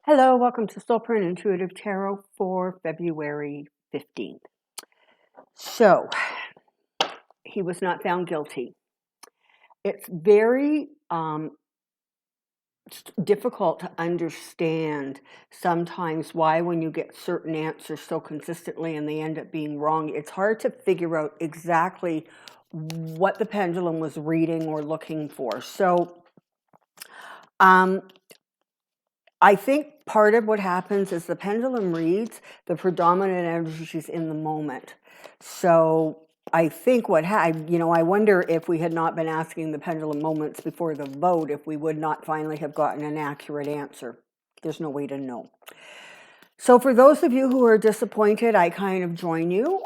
Hello, welcome to Soulprint Intuitive Tarot for February 15th. So, he was not found guilty. It's very difficult to understand sometimes why when you get certain answers so consistently and they end up being wrong, it's hard to figure out exactly what the pendulum was reading or looking for. So, I think part of what happens is the pendulum reads the predominant energies in the moment. So I think I wonder if we had not been asking the pendulum moments before the vote, if we would not finally have gotten an accurate answer. There's no way to know. So for those of you who are disappointed, I kind of join you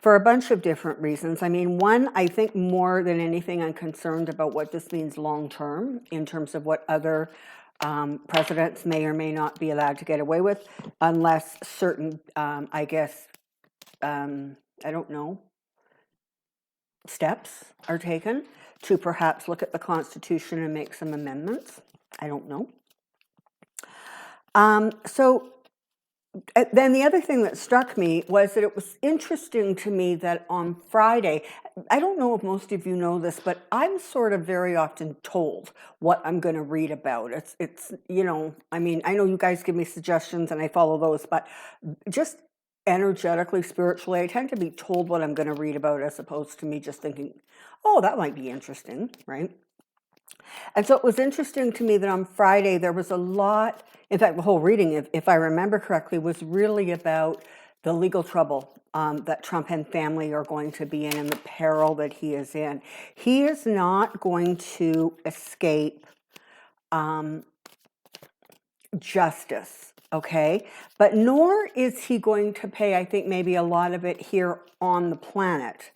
for a bunch of different reasons. I mean, one, I think more than anything, I'm concerned about what this means long term in terms of what other presidents may or may not be allowed to get away with, unless certain, I don't know, steps are taken to perhaps look at the Constitution and make some amendments. I don't know. So then the other thing that struck me was that it was interesting to me that on Friday, I don't know if most of you know this, but I'm sort of very often told what I'm going to read about. It's I mean, I know you guys give me suggestions and I follow those, but just energetically, spiritually, I tend to be told what I'm going to read about as opposed to me just thinking, oh, that might be interesting, right? And so it was interesting to me that on Friday there was a lot, in fact, the whole reading, if I remember correctly, was really about the legal trouble that Trump and family are going to be in and the peril that he is in. He is not going to escape justice, okay? But nor is he going to pay, I think, maybe a lot of it here on the planet.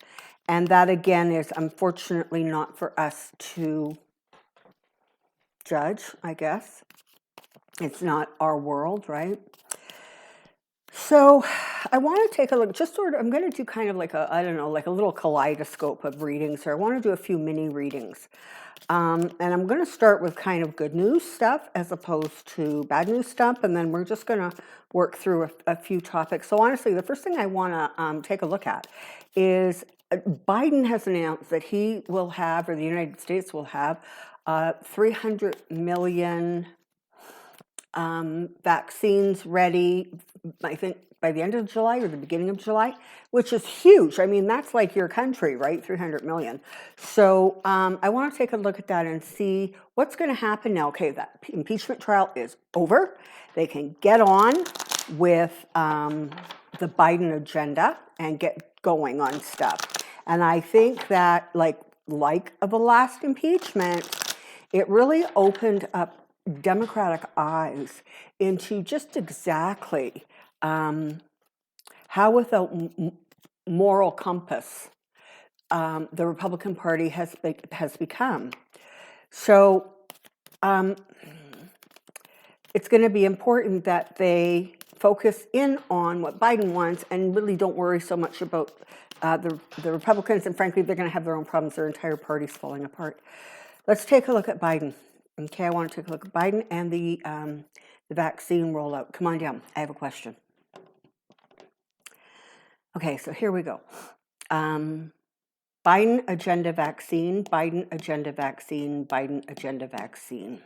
And that, again, is unfortunately not for us to judge, I guess. It's not our world, right? So I want to take a look, just sort of, I'm going to do kind of like a, I don't know, like a little kaleidoscope of readings here. I want to do a few mini readings. And I'm going to start with kind of good news stuff as opposed to bad news stuff. And then we're just going to work through a few topics. So honestly, the first thing I want to take a look at is Biden has announced that he will have, or the United States will have, 300 million vaccines ready, I think, by the end of July or the beginning of July, which is huge. I mean, that's like your country, right? 300 million. So I want to take a look at that and see what's going to happen now. Okay, that impeachment trial is over. They can get on with the Biden agenda and get going on stuff. And I think that, like the last impeachment, it really opened up Democratic eyes into just exactly how without moral compass the Republican Party has become. So it's going to be important that they focus in on what Biden wants and really don't worry so much about the Republicans. And frankly, they're going to have their own problems. Their entire party's falling apart. Let's take a look at Biden. Okay, I want to take a look at Biden and the vaccine rollout. Come on down. I have a question. Okay, so here we go. Biden agenda vaccine, Biden agenda vaccine, Biden agenda vaccine.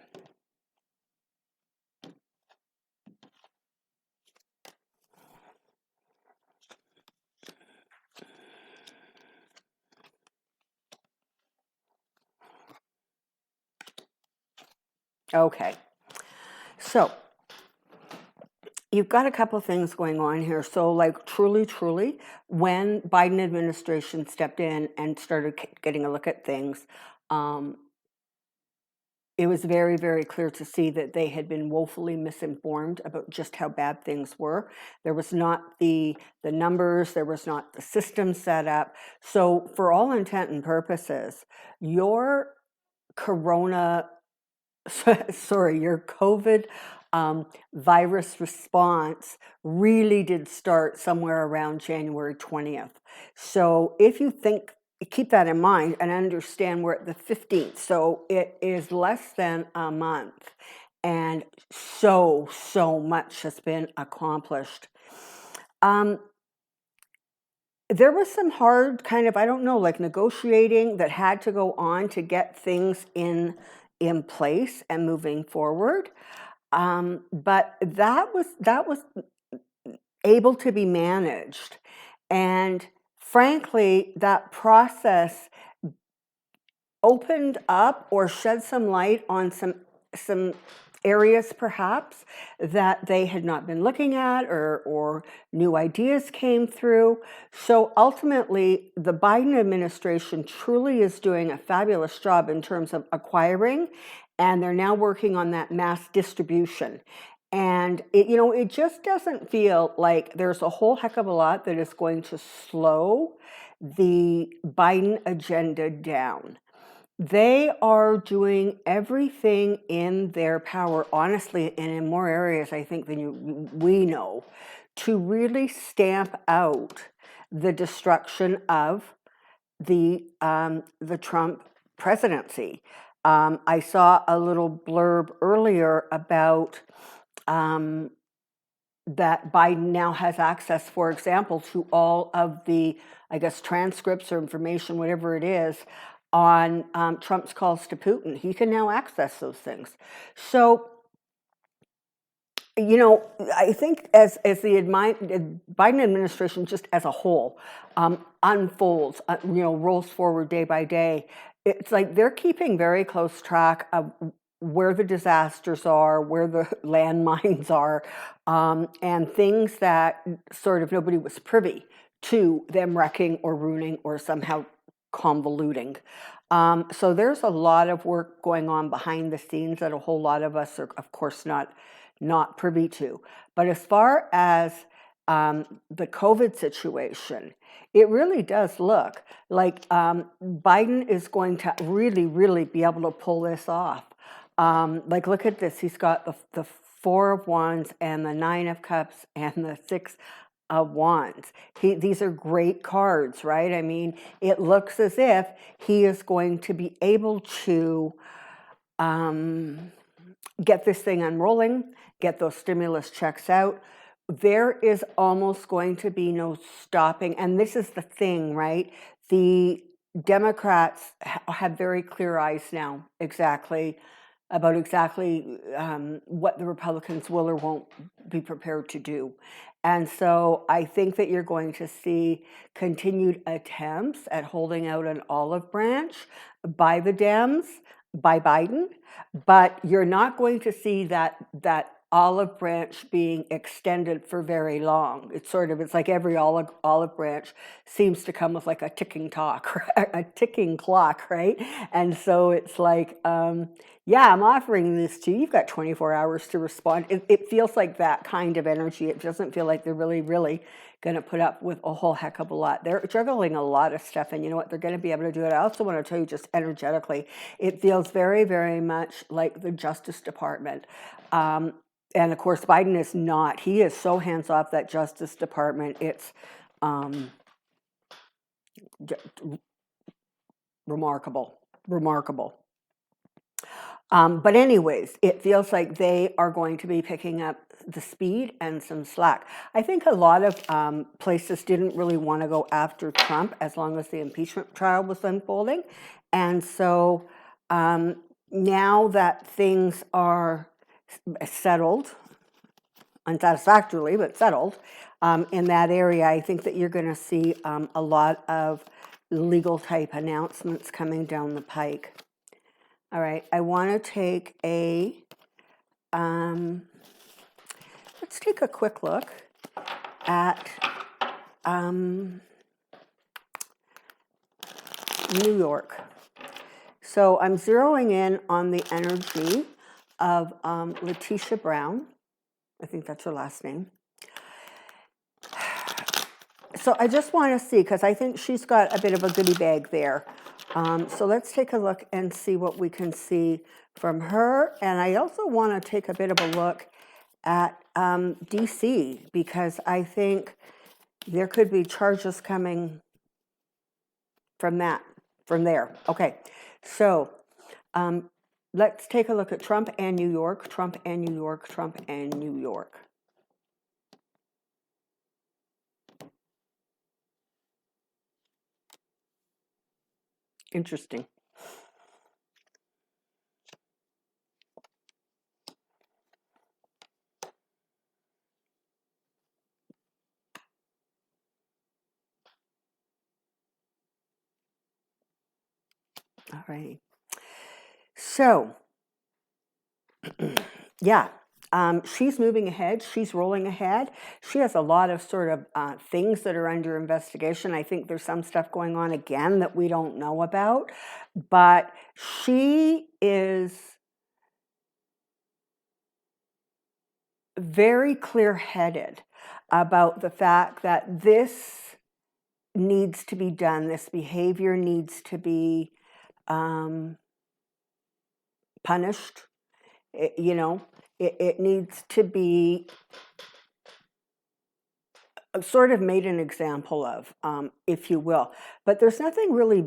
Okay, so you've got a couple of things going on here. So like truly, when Biden administration stepped in and started getting a look at things, it was very, very clear to see that they had been woefully misinformed about just how bad things were. There was not the numbers, there was not the system set up. So for all intent and purposes, your your COVID virus response really did start somewhere around January 20th. So if you keep that in mind and understand we're at the 15th, so it is less than a month. and so much has been accomplished. There was some hard kind of, I don't know, like negotiating that had to go on to get things in place and moving forward. But that was able to be managed. And frankly, that process opened up or shed some light on some areas perhaps that they had not been looking at, or new ideas came through. So ultimately, the Biden administration truly is doing a fabulous job in terms of acquiring, and they're now working on that mass distribution. And it just doesn't feel like there's a whole heck of a lot that is going to slow the Biden agenda down. They are doing everything in their power, honestly, and in more areas, I think, than we know, to really stamp out the destruction of the Trump presidency. I saw a little blurb earlier about that Biden now has access, for example, to all of the, I guess, transcripts or information, whatever it is, on Trump's calls to Putin. He can now access those things. So, I think as the Biden administration just as a whole unfolds, rolls forward day by day, it's like they're keeping very close track of where the disasters are, where the landmines are, and things that sort of nobody was privy to them wrecking or ruining or somehow convoluting. So there's a lot of work going on behind the scenes that a whole lot of us are, of course, not privy to. But as far as the COVID situation, it really does look like Biden is going to really, really be able to pull this off. Like, look at this. He's got the Four of Wands and the Nine of Cups and the Six of Wands. These are great cards, right? I mean, it looks as if he is going to be able to get this thing unrolling, get those stimulus checks out. There is almost going to be no stopping. And this is the thing, right? The Democrats have very clear eyes now about exactly what the Republicans will or won't be prepared to do. And so I think that you're going to see continued attempts at holding out an olive branch by the Dems, by Biden, but you're not going to see that olive branch being extended for very long. It's like every olive branch seems to come with like a ticking clock, right? And so it's like, yeah, I'm offering this to you. You've got 24 hours to respond. It feels like that kind of energy. It doesn't feel like they're really, really going to put up with a whole heck of a lot. They're juggling a lot of stuff, and you know what? They're going to be able to do it. I also want to tell you, just energetically, it feels very, very much like the Justice Department. And of course, Biden is not. He is so hands off, that Justice Department. It's remarkable. But anyways, it feels like they are going to be picking up the speed and some slack. I think a lot of places didn't really want to go after Trump as long as the impeachment trial was unfolding. And so now that things are settled, unsatisfactorily, but settled, in that area, I think that you're going to see a lot of legal type announcements coming down the pike. All right, I want to take let's take a quick look at New York. So I'm zeroing in on the energy of Letitia Brown. I think that's her last name. So I just want to see, because I think she's got a bit of a goodie bag there. So let's take a look and see what we can see from her. And I also want to take a bit of a look at DC, because I think there could be charges coming from there. Okay, so let's take a look at Trump and New York, Trump and New York, Trump and New York. Interesting. All right. So, yeah, she's moving ahead. She's rolling ahead. She has a lot of sort of things that are under investigation. I think there's some stuff going on again that we don't know about. But she is very clear-headed about the fact that this needs to be done. This behavior needs to be punished. It needs to be sort of made an example of, if you will. But there's nothing really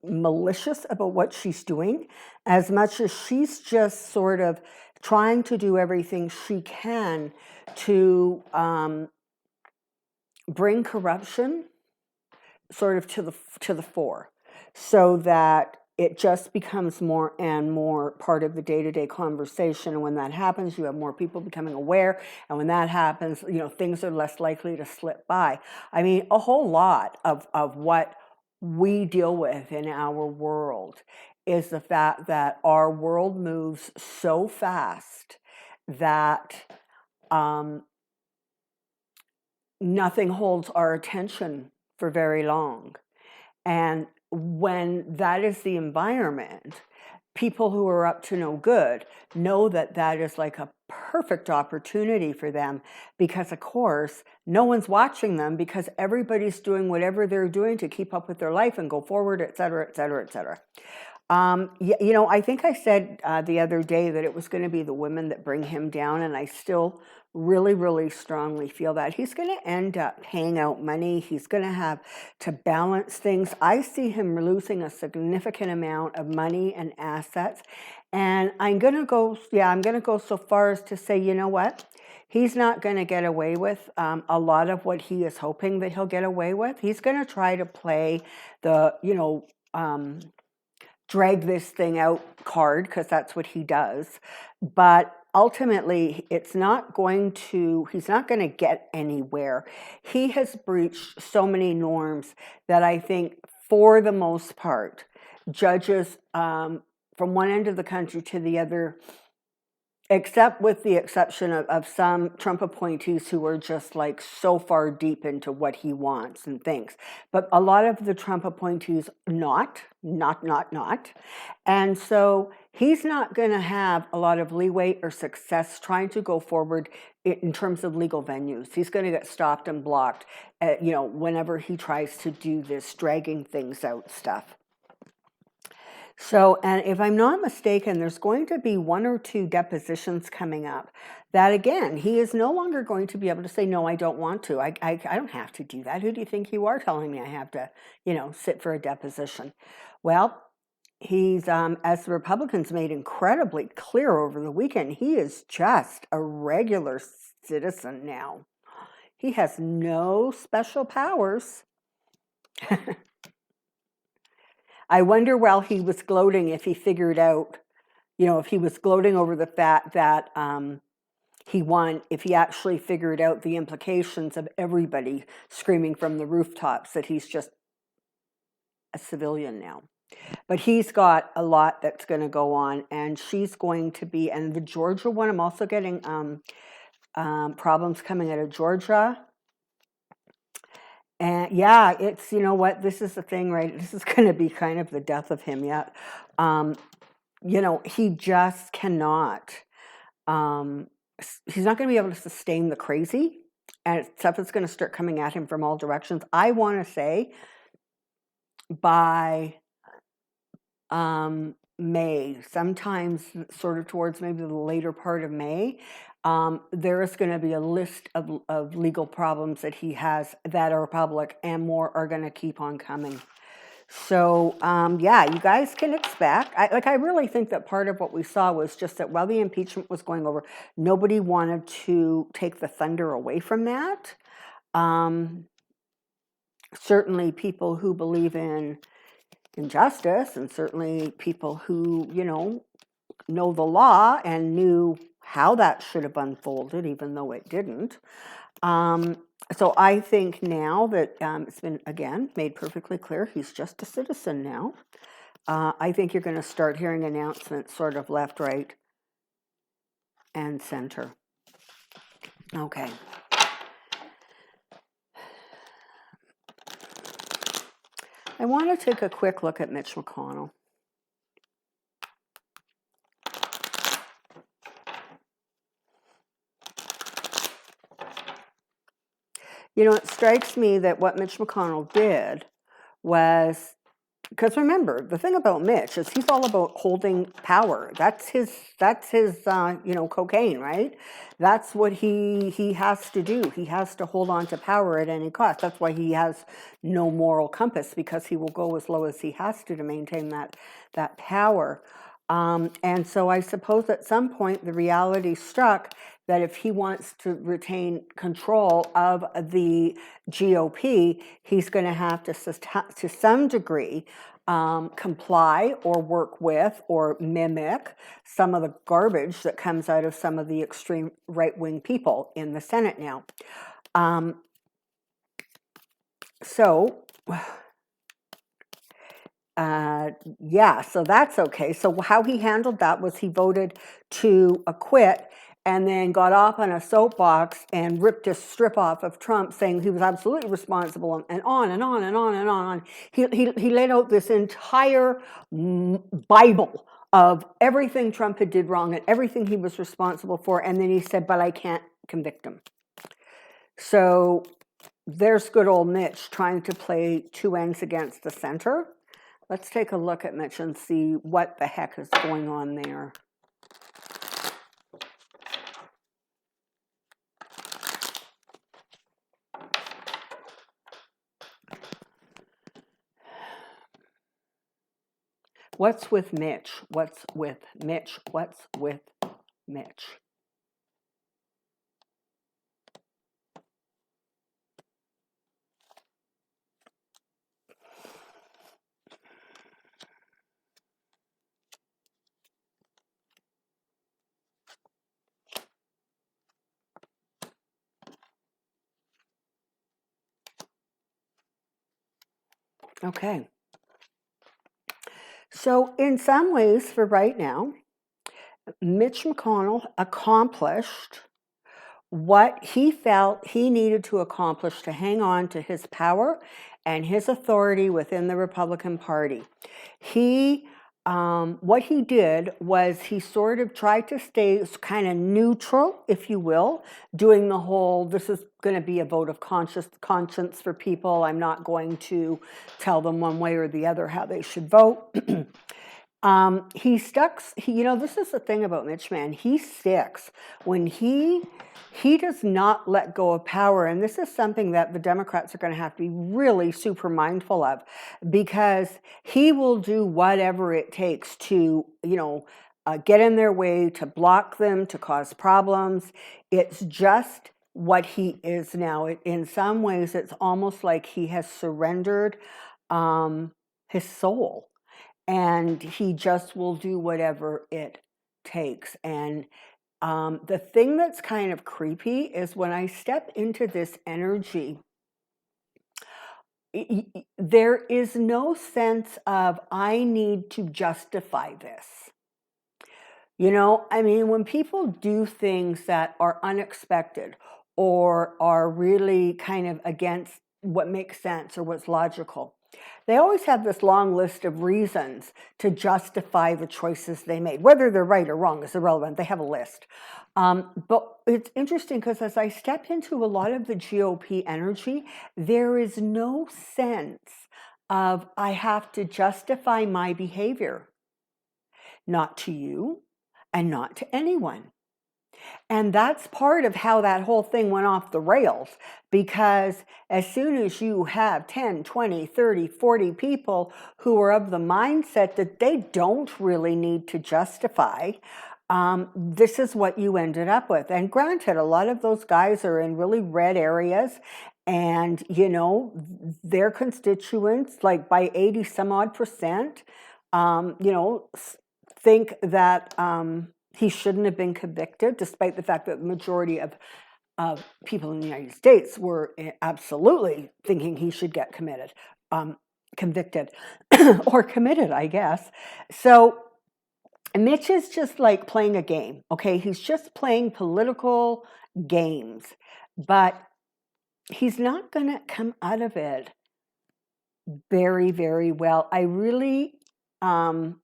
malicious about what she's doing, as much as she's just sort of trying to do everything she can to bring corruption sort of to the fore, so that it just becomes more and more part of the day-to-day conversation. And when that happens, you have more people becoming aware. And when that happens, things are less likely to slip by. I mean, a whole lot of what we deal with in our world is the fact that our world moves so fast that nothing holds our attention for very long. And when that is the environment, people who are up to no good know that that is like a perfect opportunity for them, because of course no one's watching them, because everybody's doing whatever they're doing to keep up with their life and go forward, et cetera, et cetera, et cetera. I think I said the other day that it was going to be the women that bring him down, and I still really, really strongly feel that he's going to end up paying out money. He's going to have to balance things. I see him losing a significant amount of money and assets, and I'm going to go so far as to say, you know what? He's not going to get away with a lot of what he is hoping that he'll get away with. He's going to try to play the, drag this thing out card, because that's what he does. But ultimately, he's not going to get anywhere. He has breached so many norms that I think, for the most part, judges from one end of the country to the other, except with the exception of some Trump appointees who are just like so far deep into what he wants and thinks. But a lot of the Trump appointees not. And so he's not going to have a lot of leeway or success trying to go forward in terms of legal venues. He's going to get stopped and blocked, whenever he tries to do this dragging things out stuff. So, and if I'm not mistaken, there's going to be 1 or 2 depositions coming up that, again, he is no longer going to be able to say, no, I don't want to. I don't have to do that. Who do you think you are telling me I have to, sit for a deposition? Well, he's, as the Republicans made incredibly clear over the weekend, he is just a regular citizen now. He has no special powers. I wonder, while he was gloating, if he figured out, if he was gloating over the fact that he won, if he actually figured out the implications of everybody screaming from the rooftops that he's just a civilian now. But he's got a lot that's going to go on, and she's going to be, and the Georgia one, I'm also getting problems coming out of Georgia. And yeah, it's, this is the thing, right? This is going to be kind of the death of him yet. He just cannot, he's not going to be able to sustain the crazy, and stuff is going to start coming at him from all directions. I want to say by May, sometimes sort of towards maybe the later part of May, there is going to be a list of legal problems that he has that are public, and more are going to keep on coming. So, yeah, you guys can expect. I really think that part of what we saw was just that while the impeachment was going over, nobody wanted to take the thunder away from that. Certainly, people who believe in justice, and certainly people who know the law and knew how that should have unfolded, even though it didn't. So I think now that it's been, again, made perfectly clear he's just a citizen now, I think you're going to start hearing announcements sort of left, right, and center. Okay. I want to take a quick look at Mitch McConnell. It strikes me that what Mitch McConnell did was, because remember, the thing about Mitch is he's all about holding power. That's his cocaine, right? That's what he has to do. He has to hold on to power at any cost. That's why he has no moral compass, because he will go as low as he has to maintain that power. And so I suppose at some point the reality struck that if he wants to retain control of the GOP, he's going to have to some degree, comply or work with or mimic some of the garbage that comes out of some of the extreme right-wing people in the Senate now. Yeah, so that's okay. So how he handled that was he voted to acquit, and then got off on a soapbox and ripped a strip off of Trump, saying he was absolutely responsible, and on and on and on and on. He laid out this entire Bible of everything Trump had did wrong and everything he was responsible for, and then he said, but I can't convict him. So there's good old Mitch trying to play two ends against the center. Let's take a look at Mitch and see what the heck is going on there. What's with Mitch? What's with Mitch? What's with Mitch? Okay. So in some ways, for right now, Mitch McConnell accomplished what he felt he needed to accomplish to hang on to his power and his authority within the Republican Party. What he did was he sort of tried to stay kind of neutral, if you will, doing the whole, this is going to be a vote of conscience for people. I'm not going to tell them one way or the other how they should vote. He stuck, this is the thing about Mitch, man. He sticks. When he does not let go of power, and this is something that the Democrats are going to have to be really super mindful of, because he will do whatever it takes to, get in their way, to block them, to cause problems. It's just what he is now. In some ways, it's almost like he has surrendered his soul. And he just will do whatever it takes. And the thing that's kind of creepy is when I step into this energy, there is no sense of, I need to justify this. When people do things that are unexpected or are really kind of against what makes sense or what's logical, they always have this long list of reasons to justify the choices they made. Whether they're right or wrong is irrelevant. They have a list. But it's interesting because as I step into a lot of the GOP energy, there is no sense of, I have to justify my behavior. Not to you and not to anyone. And that's part of how that whole thing went off the rails, because as soon as you have 10, 20, 30, 40 people who are of the mindset that they don't really need to justify, this is what you ended up with. And granted, a lot of those guys are in really red areas, and their constituents, like by 80 some odd percent, think that he shouldn't have been convicted, despite the fact that the majority of people in the United States were absolutely thinking he should get convicted or committed, I guess. So Mitch is just like playing a game, okay? He's just playing political games, but he's not going to come out of it very, very well. I really am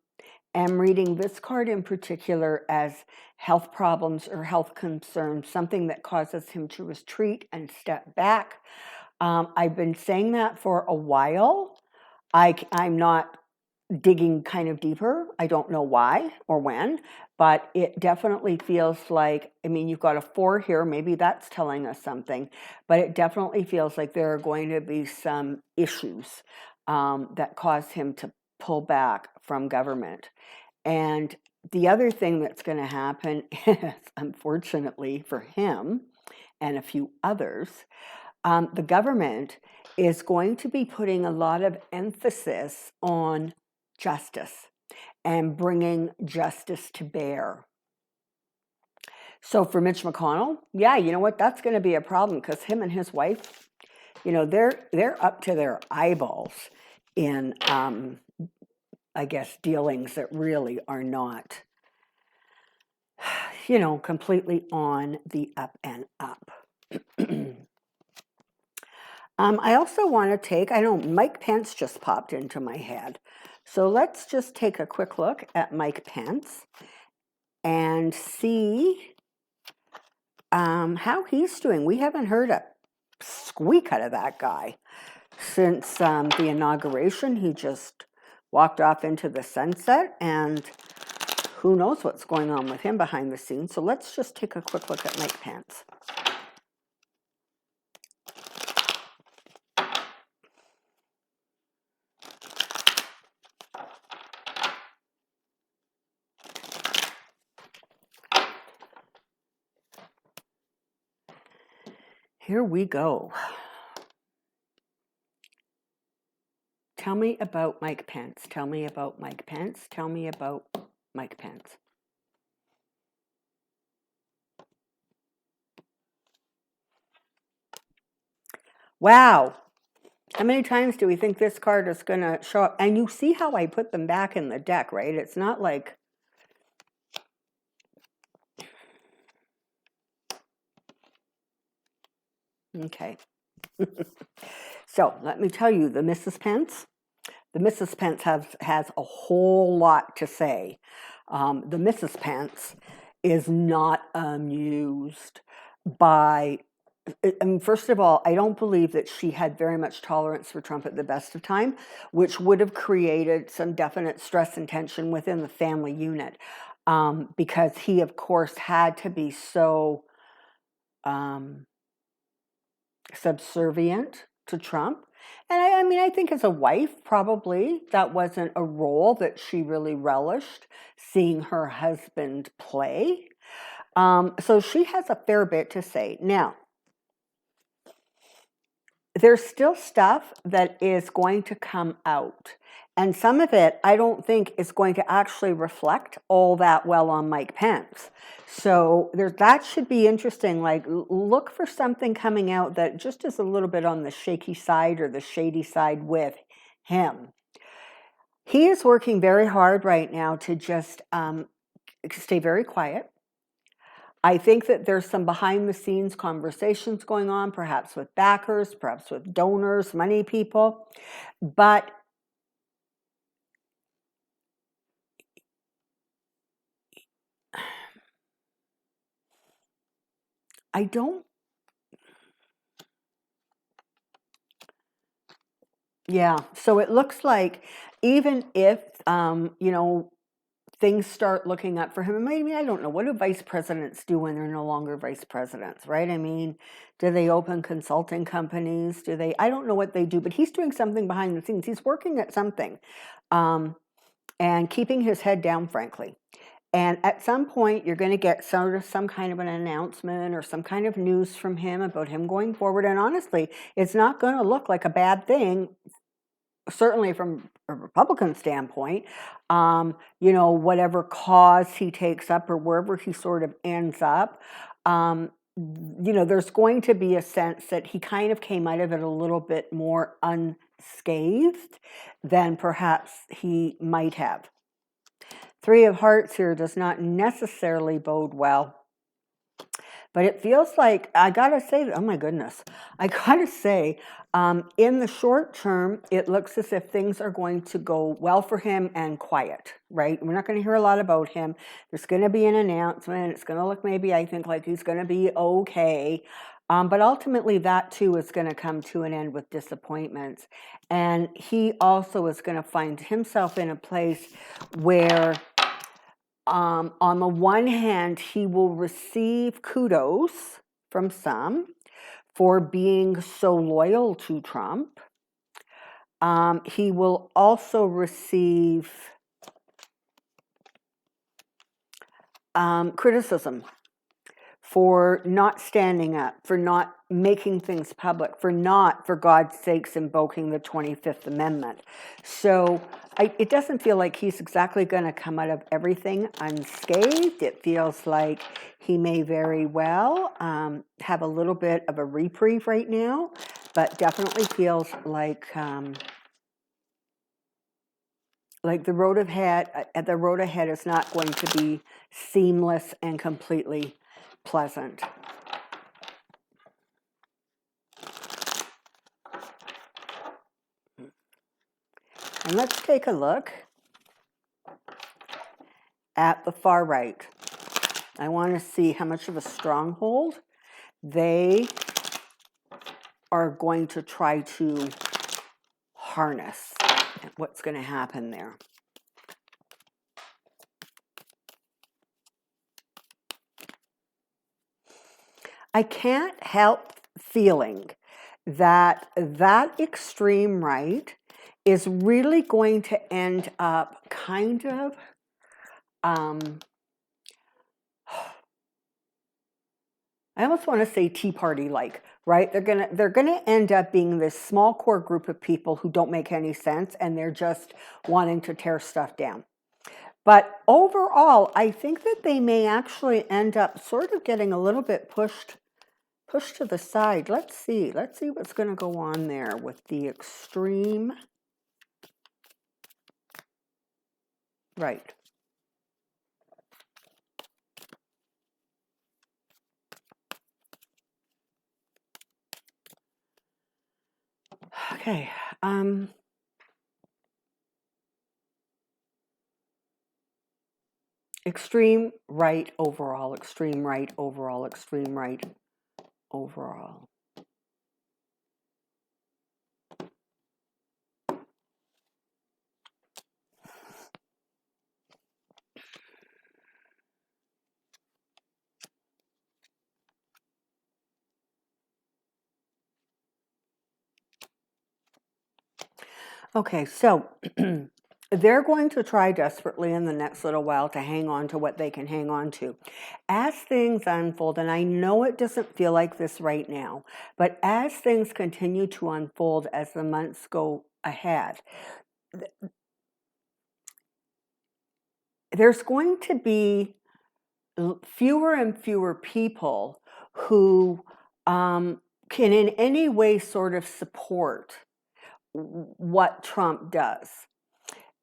reading this card in particular as health problems or health concerns, something that causes him to retreat and step back. I've been saying that for a while. I'm not digging kind of deeper. I don't know why or when, but it definitely feels like, you've got a 4 here, maybe that's telling us something, but it definitely feels like there are going to be some issues that cause him to pull back from government. And the other thing that's going to happen is, unfortunately for him and a few others, the government is going to be putting a lot of emphasis on justice and bringing justice to bear. So for Mitch McConnell, yeah, you know what? That's going to be a problem, because him and his wife, they're up to their eyeballs in, I guess, dealings that really are not, completely on the up and up. I also want to take, I know Mike Pence just popped into my head. So let's just take a quick look at Mike Pence and see how he's doing. We haven't heard a squeak out of that guy since the inauguration. He just walked off into the sunset, and who knows what's going on with him behind the scenes. So let's just take a quick look at Mike Pence. Here we go. Tell me about Mike Pence. Tell me about Mike Pence. Tell me about Mike Pence. Wow. How many times do we think this card is going to show up? And you see how I put them back in the deck, right? It's not like... Okay. So let me tell you, the Mrs. Pence has a whole lot to say. The Mrs. Pence is not amused by... first of all, I don't believe that she had very much tolerance for Trump at the best of time, which would have created some definite stress and tension within the family unit, because he, of course, had to be so subservient to Trump. And I think as a wife, probably that wasn't a role that she really relished seeing her husband play. So she has a fair bit to say. Now, there's still stuff that is going to come out. And some of it, I don't think, is going to actually reflect all that well on Mike Pence. So that should be interesting. Like, look for something coming out that just is a little bit on the shaky side or the shady side with him. He is working very hard right now to just stay very quiet. I think that there's some behind-the-scenes conversations going on, perhaps with backers, perhaps with donors, money people, but I don't... Yeah, so it looks like even if, things start looking up for him. And maybe, I don't know, what do vice presidents do when they're no longer vice presidents, right? I mean, do they open consulting companies? Do they, I don't know what they do, but he's doing something behind the scenes. He's working at something and keeping his head down, frankly. And at some point, you're going to get sort of some kind of an announcement or some kind of news from him about him going forward. And honestly, it's not going to look like a bad thing, certainly from a Republican standpoint. Whatever cause he takes up or wherever he sort of ends up, there's going to be a sense that he kind of came out of it a little bit more unscathed than perhaps he might have. Three of Hearts here does not necessarily bode well. But it feels like, I gotta say, oh my goodness, I gotta say, in the short term, it looks as if things are going to go well for him and quiet, right? We're not going to hear a lot about him. There's going to be an announcement. It's going to look maybe, I think, like he's going to be okay. But ultimately, that too is going to come to an end with disappointments. And he also is going to find himself in a place where, on the one hand, he will receive kudos from some for being so loyal to Trump. He will also receive criticism for not standing up, for not making things public, for not, for God's sakes, invoking the 25th Amendment. So it doesn't feel like he's exactly going to come out of everything unscathed. It feels like he may very well have a little bit of a reprieve right now, but definitely feels like the road ahead is not going to be seamless and completely pleasant. And let's take a look at the far right. I want to see how much of a stronghold they are going to try to harness and what's going to happen there. I can't help feeling that extreme right is really going to end up kind of I almost want to say Tea Party-like, right? They're gonna end up being this small core group of people who don't make any sense, and they're just wanting to tear stuff down. But overall, I think that they may actually end up sort of getting a little bit pushed to the side. Let's see what's going to go on there with the extreme right. Okay. Extreme right overall, extreme right overall, extreme right overall. Okay, so they're going to try desperately in the next little while to hang on to what they can hang on to. As things unfold, and I know it doesn't feel like this right now, but as things continue to unfold as the months go ahead, there's going to be fewer and fewer people who can in any way sort of support what Trump does.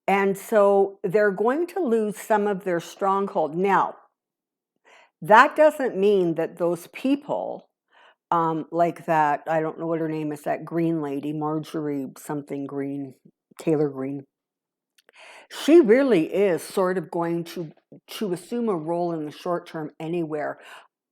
And so they're going to lose some of their stronghold. Now, that doesn't mean that those people, like that, I don't know what her name is, that Green lady, Marjorie something Green, Taylor Green, she really is sort of going to assume a role in the short term anywhere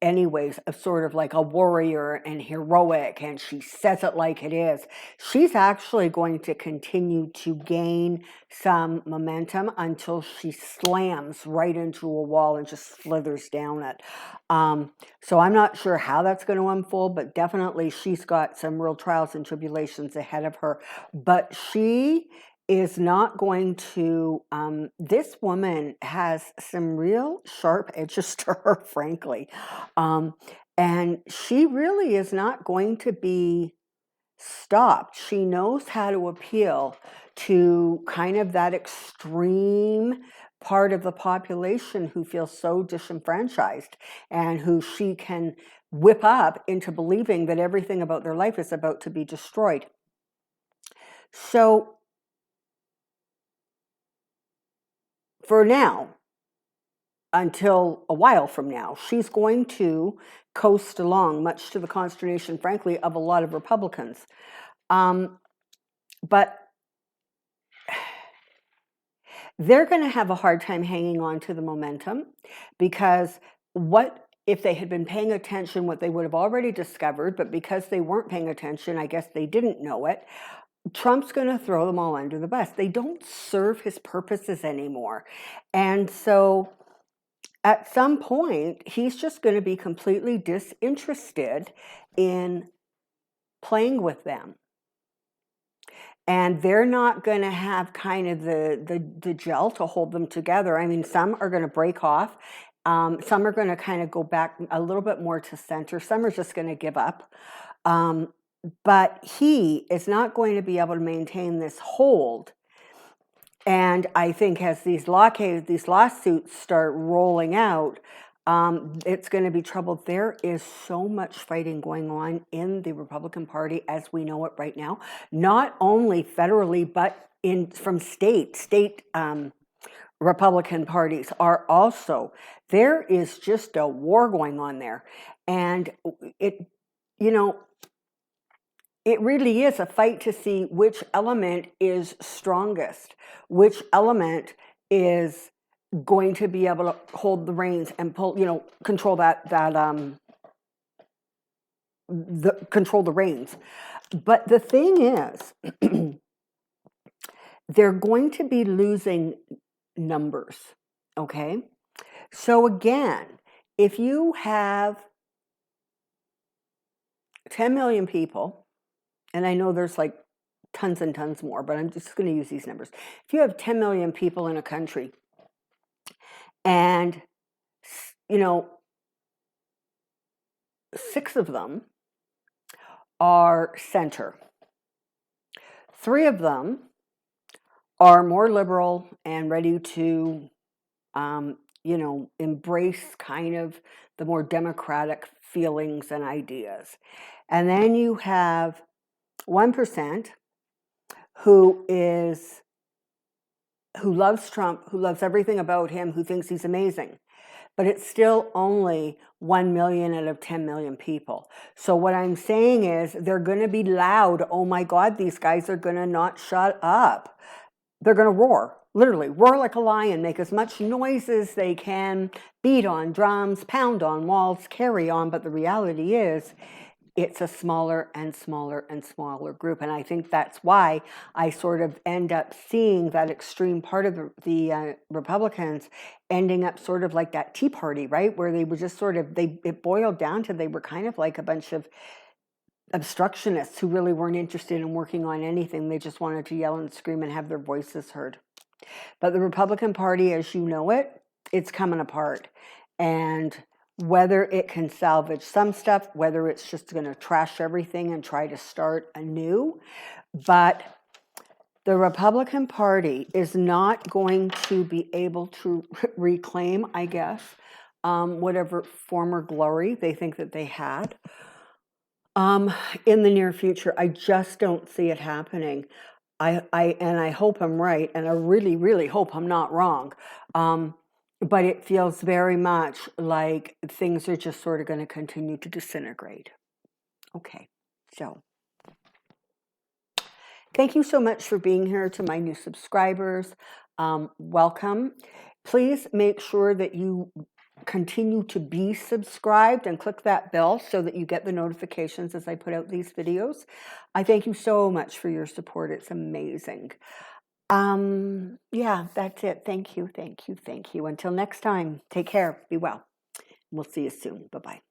anyways, of sort of like a warrior and heroic, and she says it like it is. She's actually going to continue to gain some momentum until she slams right into a wall and just slithers down it. So I'm not sure how that's going to unfold, but definitely she's got some real trials and tribulations ahead of her. But she is not going to, this woman has some real sharp edges to her, frankly. And she really is not going to be stopped. She knows how to appeal to kind of that extreme part of the population who feels so disenfranchised, and who she can whip up into believing that everything about their life is about to be destroyed. So for now, until a while from now, she's going to coast along, much to the consternation, frankly, of a lot of Republicans. But they're going to have a hard time hanging on to the momentum, because what if they had been paying attention, what they would have already discovered, but because they weren't paying attention, I guess they didn't know it, Trump's going to throw them all under the bus. They don't serve his purposes anymore. And so at some point, he's just going to be completely disinterested in playing with them. And they're not going to have kind of the gel to hold them together. I mean, some are going to break off. Some are going to kind of go back a little bit more to center. Some are just going to give up. But he is not going to be able to maintain this hold. And I think as these lawsuits start rolling out, it's going to be trouble. There is so much fighting going on in the Republican Party as we know it right now, not only federally, but from state Republican parties are also. There is just a war going on there. And it really is a fight to see which element is strongest, which element is going to be able to hold the reins and pull, control control the reins. But the thing is, they're going to be losing numbers, okay? So again, if you have 10 million people, and I know there's like tons and tons more, but I'm just going to use these numbers. If you have 10 million people in a country, and 6 of them are center, 3 of them are more liberal and ready to embrace kind of the more democratic feelings and ideas, and then you have 1% who loves Trump, who loves everything about him, who thinks he's amazing. But it's still only 1 million out of 10 million people. So what I'm saying is they're going to be loud. Oh my God, these guys are going to not shut up. They're going to roar, literally roar like a lion, make as much noise as they can, beat on drums, pound on walls, carry on. But the reality is, it's a smaller and smaller and smaller group. And I think that's why I sort of end up seeing that extreme part of the Republicans ending up sort of like that Tea Party, right? Where they were just sort of, it boiled down to they were kind of like a bunch of obstructionists who really weren't interested in working on anything. They just wanted to yell and scream and have their voices heard. But the Republican Party, as you know it, it's coming apart. And whether it can salvage some stuff, whether it's just going to trash everything and try to start anew. But the Republican Party is not going to be able to reclaim, I guess, whatever former glory they think that they had in the near future. I just don't see it happening. I hope I'm right, and I really, really hope I'm not wrong. But it feels very much like things are just sort of going to continue to disintegrate. Okay, so thank you so much for being here. To my new subscribers, welcome. Please make sure that you continue to be subscribed and click that bell so that you get the notifications as I put out these videos. I thank you so much for your support. It's amazing. Yeah, that's it. Thank you, thank you, thank you. Until next time, take care, be well. We'll see you soon. Bye-bye.